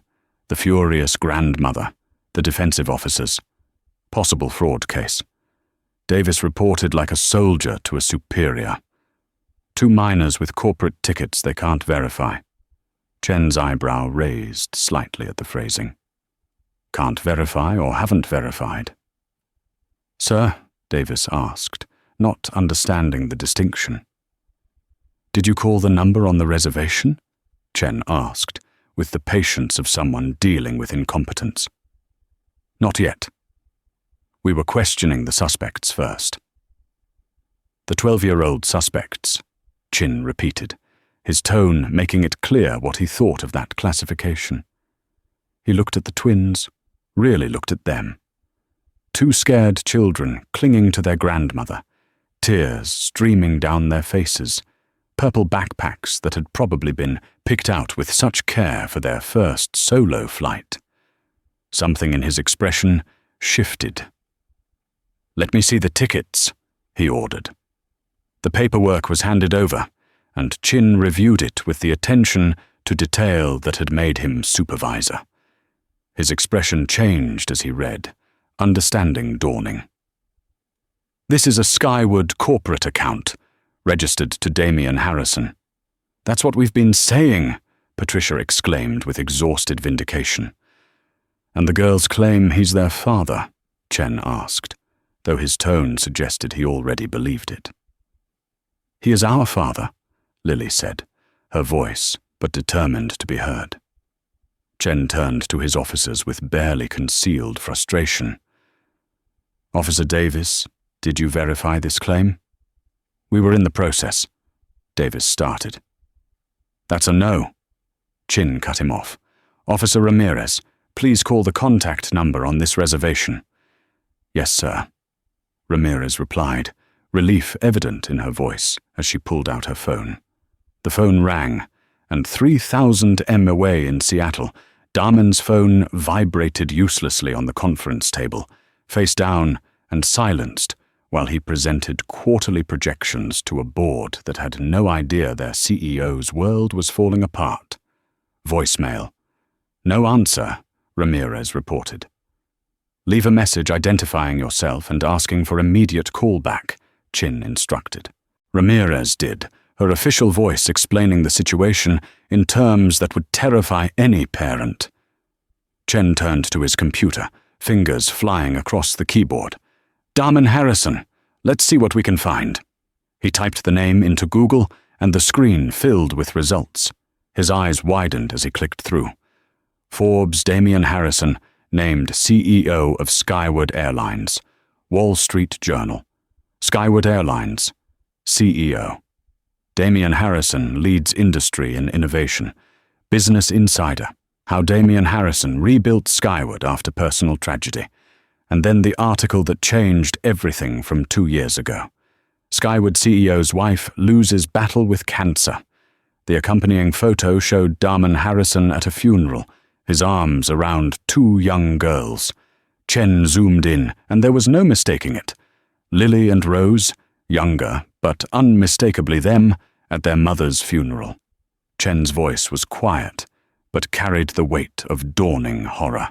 the furious grandmother, the defensive officers. Possible fraud case. Davis reported like a soldier to a superior. Two minors with corporate tickets they can't verify. Chen's eyebrow raised slightly at the phrasing. "Can't verify or haven't verified?" "Sir?" Davis asked, not understanding the distinction. Did you call the number on the reservation? Chen asked, with the patience of someone dealing with incompetence. Not yet. We were questioning the suspects first. The 12-year-old suspects, Chin repeated, his tone making it clear what he thought of that classification. He looked at the twins, really looked at them. Two scared children clinging to their grandmother, tears streaming down their faces, purple backpacks that had probably been picked out with such care for their first solo flight. Something in his expression shifted. "Let me see the tickets," he ordered. The paperwork was handed over, and Chin reviewed it with the attention to detail that had made him supervisor. His expression changed as he read, understanding dawning. "This is a Skyward corporate account, registered to Damian Harrison." "That's what we've been saying," Patricia exclaimed with exhausted vindication. "And the girls claim he's their father?" Chen asked, though his tone suggested he already believed it. "He is our father," Lily said, her voice but determined to be heard. Chen turned to his officers with barely concealed frustration. "Officer Davis, did you verify this claim?" "We were in the process," Davis started. "That's a no." Chin cut him off. "Officer Ramirez, please call the contact number on this reservation." "Yes, sir," Ramirez replied, relief evident in her voice as she pulled out her phone. The phone rang, and 3,000 m away in Seattle, Damon's phone vibrated uselessly on the conference table, face down and silenced, while he presented quarterly projections to a board that had no idea their CEO's world was falling apart. Voicemail. "No answer," Ramirez reported. "Leave a message identifying yourself and asking for immediate callback," Chin instructed. Ramirez did, her official voice explaining the situation in terms that would terrify any parent. Chen turned to his computer, fingers flying across the keyboard. "Damon Harrison, let's see what we can find." He typed the name into Google, and the screen filled with results. His eyes widened as he clicked through. Forbes Damian Harrison, named CEO of Skyward Airlines. Wall Street Journal. Skyward Airlines. CEO. Damian Harrison leads industry in innovation. Business Insider. How Damian Harrison rebuilt Skyward after personal tragedy. And then the article that changed everything from 2 years ago. Skyward CEO's wife loses battle with cancer. The accompanying photo showed Damon Harrison at a funeral, his arms around 2 young girls. Chen zoomed in, and there was no mistaking it. Lily and Rose, younger, but unmistakably them, at their mother's funeral. Chen's voice was quiet, but carried the weight of dawning horror.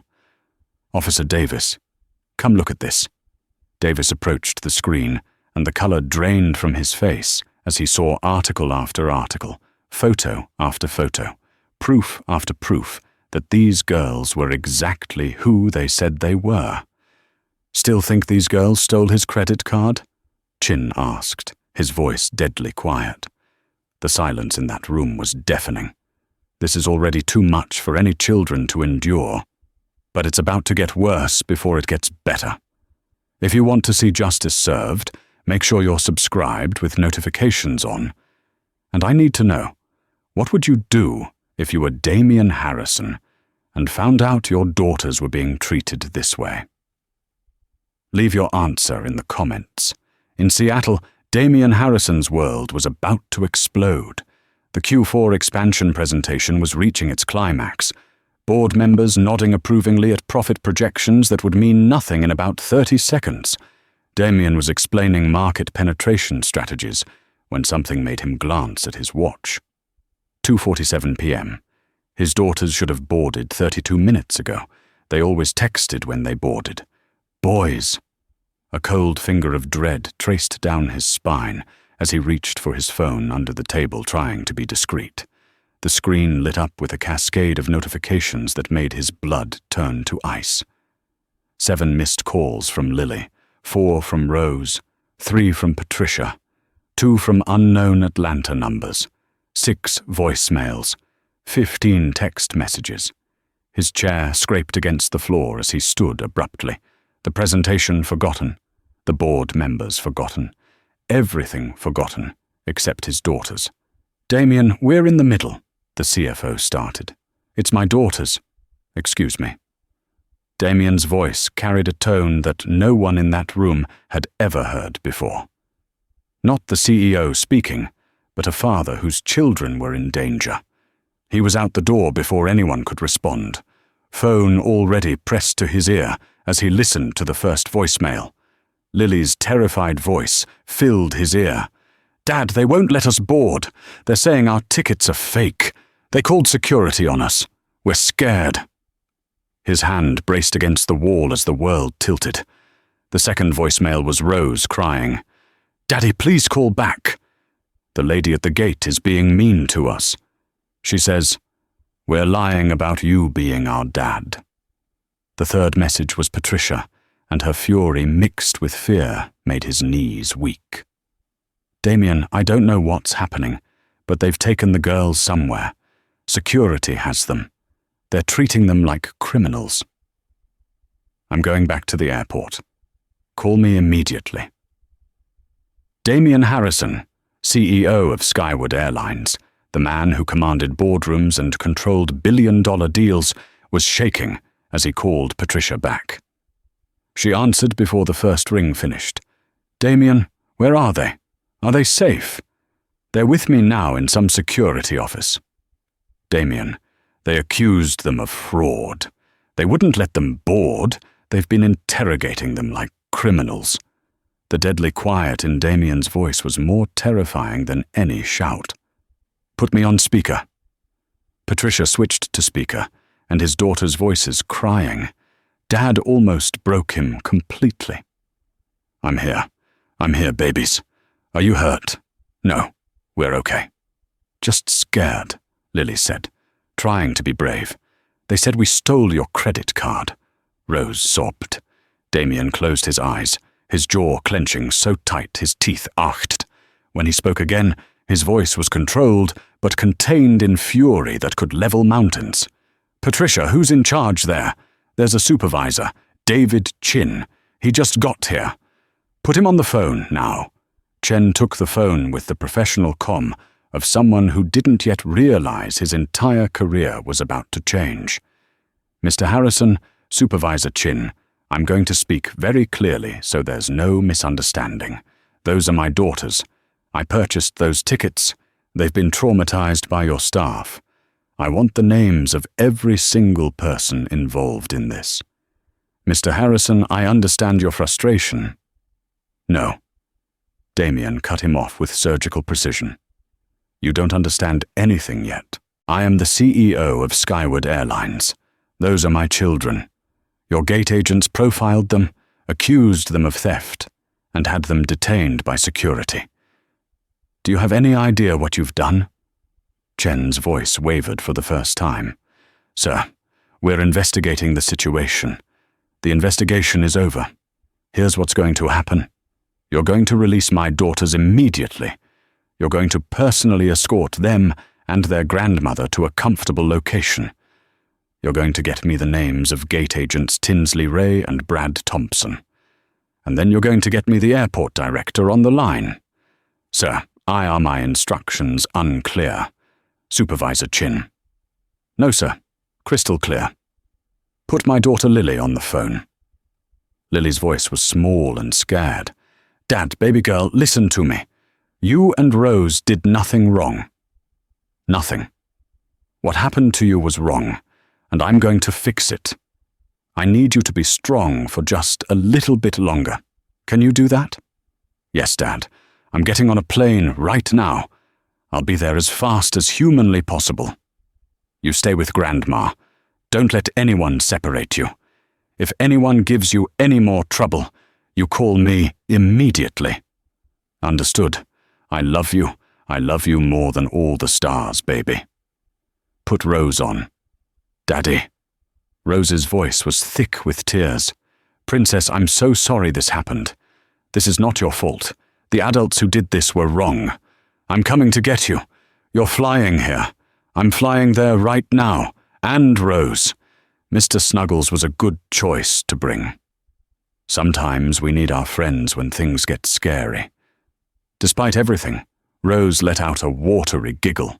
"Officer Davis, come look at this." Davis approached the screen, and the color drained from his face as he saw article after article, photo after photo, proof after proof that these girls were exactly who they said they were. "Still think these girls stole his credit card?" Chin asked, his voice deadly quiet. The silence in that room was deafening. This is already too much for any children to endure. But it's about to get worse before it gets better. If you want to see justice served, make sure you're subscribed with notifications on. And I need to know, what would you do if you were Damian Harrison and found out your daughters were being treated this way? Leave your answer in the comments. In Seattle, Damian Harrison's world was about to explode. The Q4 expansion presentation was reaching its climax. Board members nodding approvingly at profit projections that would mean nothing in about 30 seconds. Damian was explaining market penetration strategies when something made him glance at his watch. 2:47 p.m. His daughters should have boarded 32 minutes ago. They always texted when they boarded. Boys. A cold finger of dread traced down his spine as he reached for his phone under the table, trying to be discreet. The screen lit up with a cascade of notifications that made his blood turn to ice. 7 missed calls from Lily, 4 from Rose, 3 from Patricia. 2 from unknown Atlanta numbers, 6 voicemails, 15 text messages. His chair scraped against the floor as he stood abruptly, the presentation forgotten, the board members forgotten, everything forgotten except his daughters. "Damien, we're in the middle," the CFO started. "It's my daughters. Excuse me." Damien's voice carried a tone that no one in that room had ever heard before. Not the CEO speaking, but a father whose children were in danger. He was out the door before anyone could respond, phone already pressed to his ear as he listened to the first voicemail. Lily's terrified voice filled his ear. "Dad, they won't let us board. They're saying our tickets are fake. They called security on us. We're scared." His hand braced against the wall as the world tilted. The second voicemail was Rose crying, "Daddy, please call back. The lady at the gate is being mean to us. She says, 'We're lying about you being our dad.'" The third message was Patricia, and her fury mixed with fear made his knees weak. "Damien, I don't know what's happening, but they've taken the girls somewhere. Security has them. They're treating them like criminals. I'm going back to the airport. Call me immediately." Damien Harrison, CEO of Skyward Airlines, the man who commanded boardrooms and controlled billion-dollar deals, was shaking as he called Patricia back. She answered before the first ring finished. "Damien, where are they? Are they safe?" "They're with me now in some security office." "Damien, they accused them of fraud. They wouldn't let them board. They've been interrogating them like criminals." The deadly quiet in Damien's voice was more terrifying than any shout. "Put me on speaker." Patricia switched to speaker, and his daughter's voices crying. Dad almost broke him completely. I'm here, babies. Are you hurt?" "No, we're okay." "Just scared," Lily said, trying to be brave. "They said we stole your credit card." Rose sobbed. Damien closed his eyes, his jaw clenching so tight his teeth arched. When he spoke again, his voice was controlled, but contained in fury that could level mountains. "Patricia, who's in charge there? There's a supervisor, David Chin. He just got here. Put him on the phone now." Chen took the phone with the professional comm of someone who didn't yet realize his entire career was about to change. "Mr. Harrison, Supervisor Chin, I'm going to speak very clearly so there's no misunderstanding. Those are my daughters. I purchased those tickets. They've been traumatized by your staff. I want the names of every single person involved in this. Mr. Harrison, I understand your frustration." "No." Damien cut him off with surgical precision. "You don't understand anything yet. I am the CEO of Skyward Airlines. Those are my children. Your gate agents profiled them, accused them of theft, and had them detained by security. Do you have any idea what you've done?" Chen's voice wavered for the first time. "Sir, we're investigating the situation. The investigation is over. Here's what's going to happen. You're going to release my daughters immediately. You're going to personally escort them and their grandmother to a comfortable location. You're going to get me the names of gate agents Tinsley Ray and Brad Thompson. And then you're going to get me the airport director on the line. Sir, are my instructions unclear? Supervisor Chin. No, sir. Crystal clear. Put my daughter Lily on the phone." Lily's voice was small and scared. "Dad, baby girl, listen to me. You and Rose did nothing wrong. Nothing. What happened to you was wrong, and I'm going to fix it. I need you to be strong for just a little bit longer. Can you do that?" "Yes, Dad. I'm getting on a plane right now. I'll be there as fast as humanly possible. You stay with Grandma. Don't let anyone separate you. If anyone gives you any more trouble, you call me immediately. Understood? I love you. I love you more than all the stars, baby. Put Rose on." "Daddy." Rose's voice was thick with tears. "Princess, I'm so sorry this happened. This is not your fault. The adults who did this were wrong. I'm coming to get you. You're flying here. I'm flying there right now. And Rose. Mr. Snuggles was a good choice to bring. Sometimes we need our friends when things get scary. Despite everything, Rose let out a watery giggle.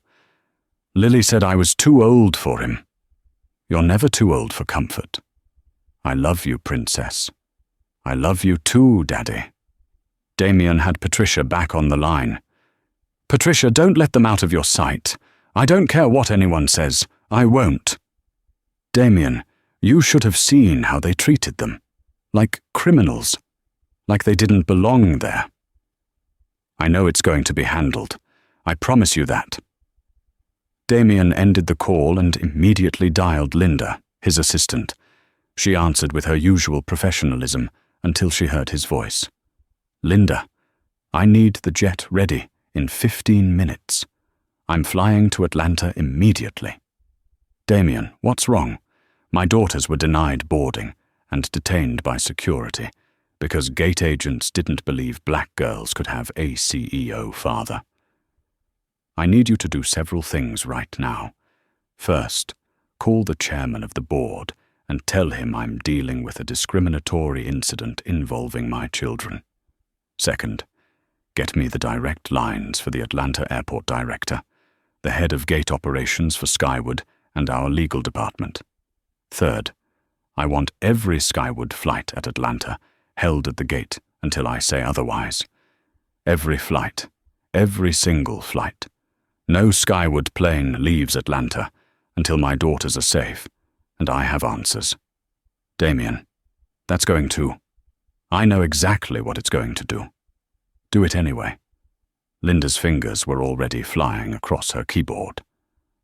Lily said I was too old for him. You're never too old for comfort. I love you, Princess. I love you too, Daddy. Damien had Patricia back on the line. Patricia, don't let them out of your sight. I don't care what anyone says. I won't. Damien, you should have seen how they treated them. Like criminals. Like they didn't belong there. I know it's going to be handled. I promise you that. Damien ended the call and immediately dialed Linda, his assistant. She answered with her usual professionalism until she heard his voice. Linda, I need the jet ready in 15 minutes. I'm flying to Atlanta immediately. Damien, what's wrong? My daughters were denied boarding and detained by security because gate agents didn't believe black girls could have a CEO father. I need you to do several things right now. First, call the chairman of the board and tell him I'm dealing with a discriminatory incident involving my children. Second, get me the direct lines for the Atlanta airport director, the head of gate operations for Skyward, and our legal department. Third, I want every Skyward flight at Atlanta held at the gate until I say otherwise. Every flight, every single flight. No Skyward plane leaves Atlanta until my daughters are safe, and I have answers. Damien, that's going to. I know exactly what it's going to do. Do it anyway. Linda's fingers were already flying across her keyboard.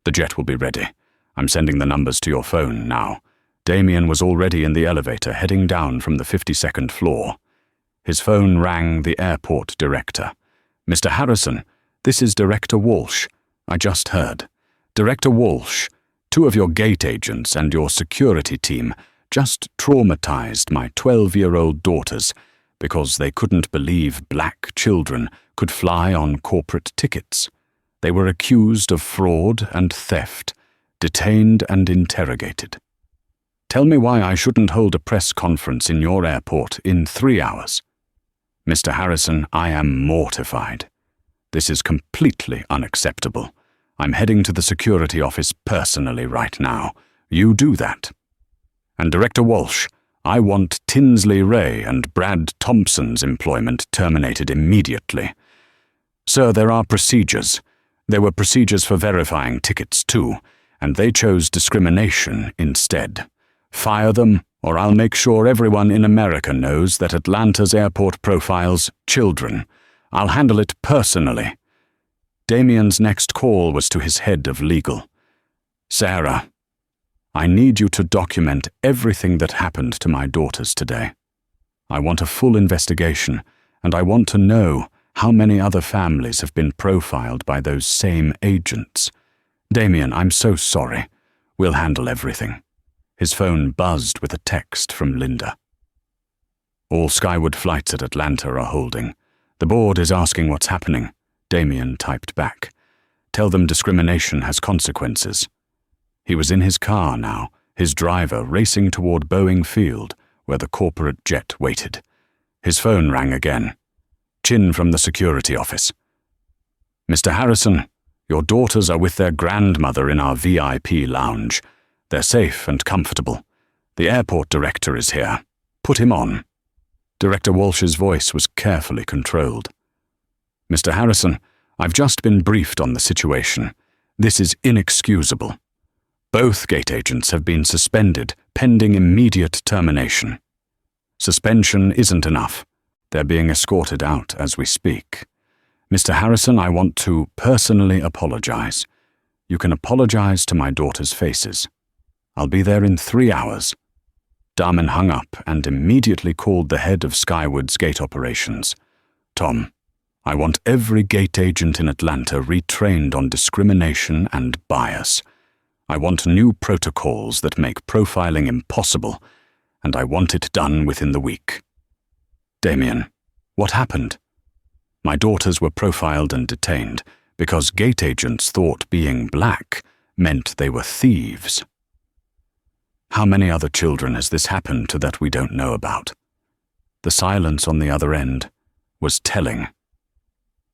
The jet will be ready. I'm sending the numbers to your phone now. Damien was already in the elevator heading down from the 52nd floor. His phone rang the airport director. Mr. Harrison, this is Director Walsh. I just heard. Director Walsh, 2 of your gate agents and your security team just traumatized my 12-year-old daughters because they couldn't believe black children could fly on corporate tickets. They were accused of fraud and theft, detained and interrogated. Tell me why I shouldn't hold a press conference in your airport in 3 hours. Mr. Harrison, I am mortified. This is completely unacceptable. I'm heading to the security office personally right now. You do that. And Director Walsh, I want Tinsley Ray and Brad Thompson's employment terminated immediately. Sir, there are procedures. There were procedures for verifying tickets too, and they chose discrimination instead. Fire them, or I'll make sure everyone in America knows that Atlanta's airport profiles children. I'll handle it personally. Damien's next call was to his head of legal. Sarah, I need you to document everything that happened to my daughters today. I want a full investigation, and I want to know how many other families have been profiled by those same agents. Damien, I'm so sorry. We'll handle everything. His phone buzzed with a text from Linda. All Skyward flights at Atlanta are holding. The board is asking what's happening. Damien typed back. Tell them discrimination has consequences. He was in his car now, his driver racing toward Boeing Field, where the corporate jet waited. His phone rang again. Chin from the security office. Mr. Harrison, your daughters are with their grandmother in our VIP lounge. They're safe and comfortable. The airport director is here. Put him on. Director Walsh's voice was carefully controlled. Mr. Harrison, I've just been briefed on the situation. This is inexcusable. Both gate agents have been suspended, pending immediate termination. Suspension isn't enough. They're being escorted out as we speak. Mr. Harrison, I want to personally apologize. You can apologize to my daughters' faces. I'll be there in 3 hours. Darman hung up and immediately called the head of Skyward's gate operations. Tom, I want every gate agent in Atlanta retrained on discrimination and bias. I want new protocols that make profiling impossible, and I want it done within the week. Damien, what happened? My daughters were profiled and detained because gate agents thought being black meant they were thieves. How many other children has this happened to that we don't know about? The silence on the other end was telling.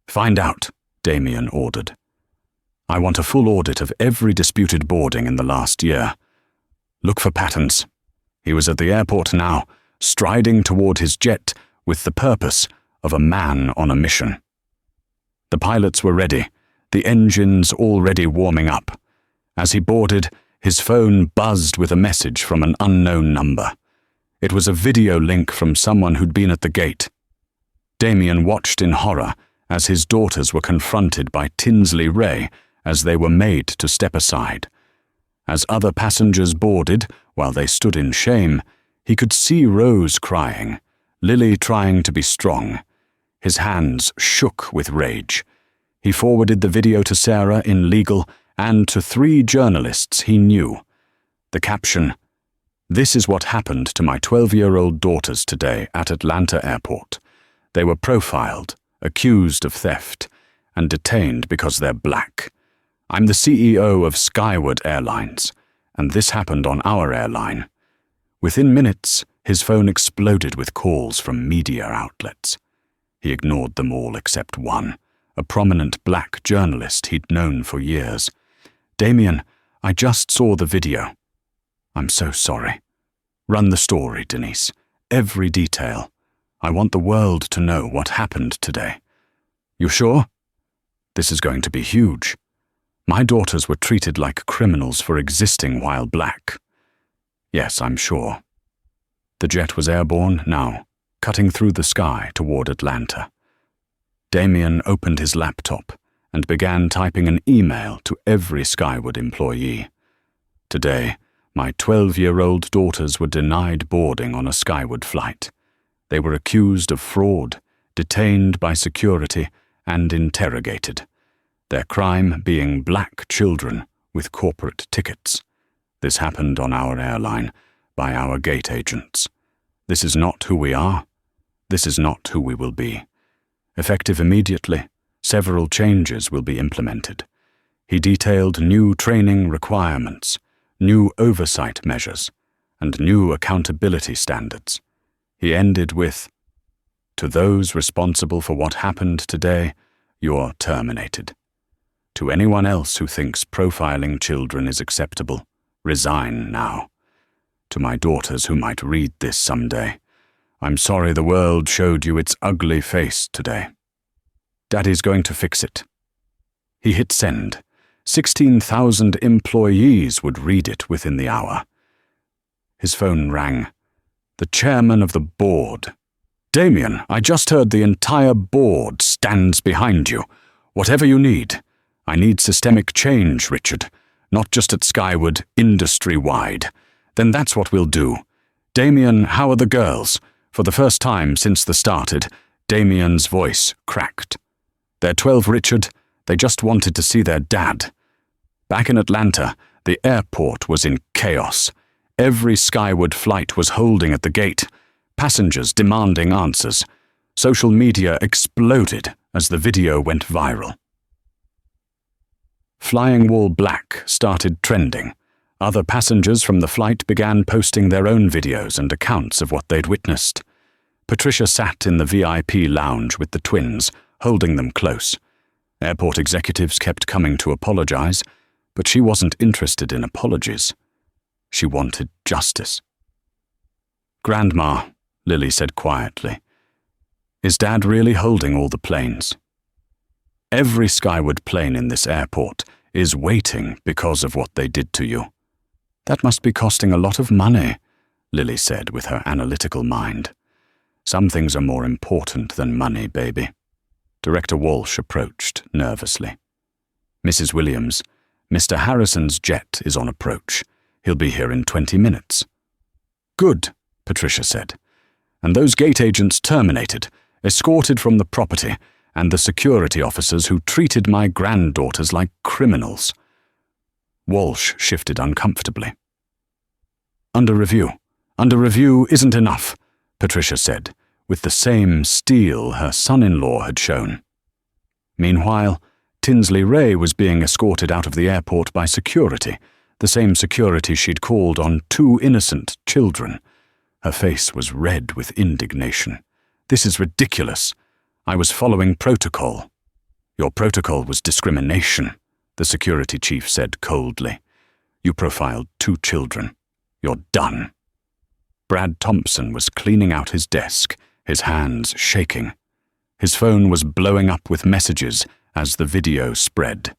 "Find out," Damien ordered. "I want a full audit of every disputed boarding in the last year. Look for patterns." He was at the airport now, striding toward his jet with the purpose of a man on a mission. The pilots were ready, the engines already warming up. As he boarded, his phone buzzed with a message from an unknown number. It was a video link from someone who'd been at the gate. Damien watched in horror as his daughters were confronted by Tinsley Ray as they were made to step aside. As other passengers boarded, while they stood in shame, he could see Rose crying, Lily trying to be strong. His hands shook with rage. He forwarded the video to Sarah in legal and to 3 journalists he knew. The caption, "This is what happened to my 12-year-old daughters today at Atlanta Airport. They were profiled, accused of theft, and detained because they're black. I'm the CEO of Skyward Airlines, and this happened on our airline." Within minutes, his phone exploded with calls from media outlets. He ignored them all except one, a prominent black journalist he'd known for years. "Damien, I just saw the video." "I'm so sorry." "Run the story, Denise. Every detail. I want the world to know what happened today." "You sure?" "This is going to be huge. My daughters were treated like criminals for existing while black." "Yes, I'm sure." The jet was airborne now, cutting through the sky toward Atlanta. Damien opened his laptop and began typing an email to every Skyward employee. "Today, my 12-year-old daughters were denied boarding on a Skyward flight. They were accused of fraud, detained by security, and interrogated. Their crime being black children with corporate tickets. This happened on our airline, by our gate agents. This is not who we are. This is not who we will be. Effective immediately, several changes will be implemented." He detailed new training requirements, new oversight measures, and new accountability standards. He ended with, "To those responsible for what happened today, you're terminated. To anyone else who thinks profiling children is acceptable, resign now. To my daughters who might read this someday, I'm sorry the world showed you its ugly face today. Daddy's going to fix it." He hit send. 16,000 employees would read it within the hour. His phone rang. The chairman of the board. "Damien, I just heard the entire board stands behind you. Whatever you need. I need systemic change, Richard. Not just at Skyward, industry-wide. Then that's what we'll do. Damien, how are the girls?" For the first time since the started, Damien's voice cracked. "They're 12, Richard. They just wanted to see their dad." Back in Atlanta, the airport was in chaos. Every Skyward flight was holding at the gate, passengers demanding answers. Social media exploded as the video went viral. Flying Wall Black started trending. Other passengers from the flight began posting their own videos and accounts of what they'd witnessed. Patricia sat in the VIP lounge with the twins, holding them close. Airport executives kept coming to apologize, but she wasn't interested in apologies. She wanted justice. "Grandma," Lily said quietly, "is Dad really holding all the planes?" "Every Skyward plane in this airport is waiting because of what they did to you." "That must be costing a lot of money," Lily said with her analytical mind. "Some things are more important than money, baby." Director Walsh approached nervously. "Mrs. Williams, Mr. Harrison's jet is on approach. He'll be here in 20 minutes. "Good," Patricia said. "And those gate agents terminated, escorted from the property, and the security officers who treated my granddaughters like criminals." Walsh shifted uncomfortably. Under review isn't enough," Patricia said. with the same steel her son-in-law had shown. Meanwhile, Tinsley Ray was being escorted out of the airport by security, the same security she'd called on 2 innocent children. Her face was red with indignation. "This is ridiculous. I was following protocol." "Your protocol was discrimination," the security chief said coldly. "You profiled 2 children. You're done." Brad Thompson was cleaning out his desk, his hands shaking. His phone was blowing up with messages as the video spread.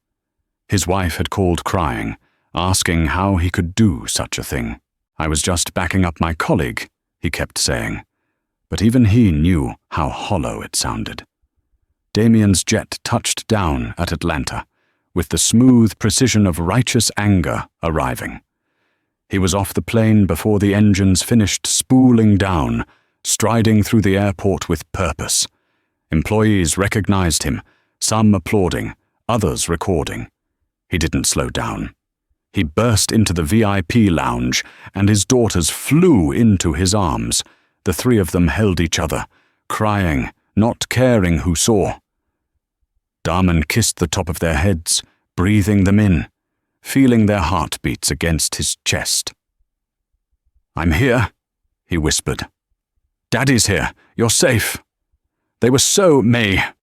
His wife had called crying, asking how he could do such a thing. "I was just backing up my colleague," he kept saying. But even he knew how hollow it sounded. Damien's jet touched down at Atlanta, with the smooth precision of righteous anger arriving. He was off the plane before the engines finished spooling down, striding through the airport with purpose. Employees recognized him, some applauding, others recording. He didn't slow down. He burst into the VIP lounge, and his daughters flew into his arms. The 3 of them held each other, crying, not caring who saw. Darman kissed the top of their heads, breathing them in, feeling their heartbeats against his chest. "I'm here," he whispered. "Daddy's here. You're safe." They were so May.